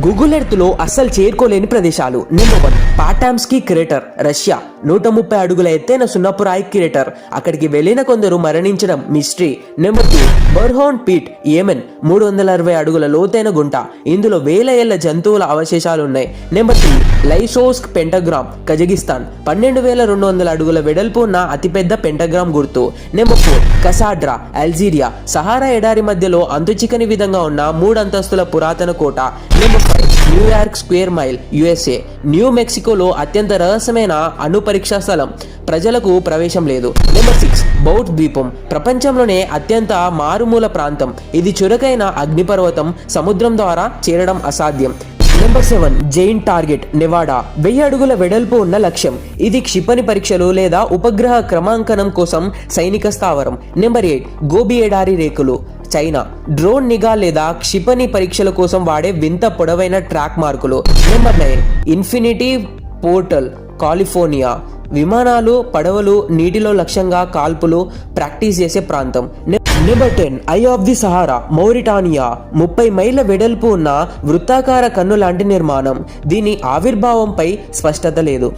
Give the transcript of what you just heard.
Google earth లో అస్సలు చేరుకోలేని ప్రదేశాలు. Number 1 పాటామ్స్కీ crater, Russia. 130 అడుగుల ఎత్తైన సున్నపు రాయి క్రేటర్. అక్కడికి వెళ్లిన కొందరు మరణించడం mystery. Number 2 Barhout pit, Yemen. 360 అడుగుల లోతైన గుంట. ఇందులో వేల ఏళ్ల జంతువుల అవశేషాలున్నాయి. Number 3 లైసోస్క్ పెంటగ్రామ్, Kazakhstan. 12,200 అడుగుల వెడల్పు ఉన్న అతిపెద్ద పెంటగ్రామ్ గుర్తు. Number 4 కసాడ్రా, Algeria. సహారా ఎడారి మధ్యలో అంతుచిక్కని విధంగా ఉన్న 3 అంతస్తుల పురాతన కోట. Number 5 New York square mile, USA. New మెక్సికోలో అత్యంత రహస్యమైన అణు పరీక్షా స్థలం, ప్రజలకు ప్రవేశం లేదు. నెంబర్ 6 బౌట్ ద్వీపం, ప్రపంచంలోనే అత్యంత మారుమూల ప్రాంతం. ఇది చురుకైన అగ్నిపర్వతం, సముద్రం ద్వారా చేరడం అసాధ్యం. Number 7 Jain target, Nevada. 1000 అడుగుల వెడల్పు ఉన్న లక్ష్యం. ఇది క్షిపణి పరీక్షలు లేదా ఉపగ్రహ క్రమాంకనం కోసం సైనిక స్థావరం. నెంబర్ 8 గోబీ ఎడారి రేకులు, చైనా. డ్రోన్ నిఘా లేదా క్షిపణి పరీక్షల కోసం వాడే వింత పొడవైన ట్రాక్ మార్కులు. Number 9 infinity portal, California. విమానాలు, పడవలు, నీటిలో లక్ష్యంగా కాల్పులు ప్రాక్టీస్ చేసే ప్రాంతం. Number 10 I of the Sahara, Mauritania. 30 మైళ్ళ వెడల్పు ఉన్న వృత్తాకార కన్ను లాంటి నిర్మాణం. దీని ఆవిర్భావంపై స్పష్టత లేదు.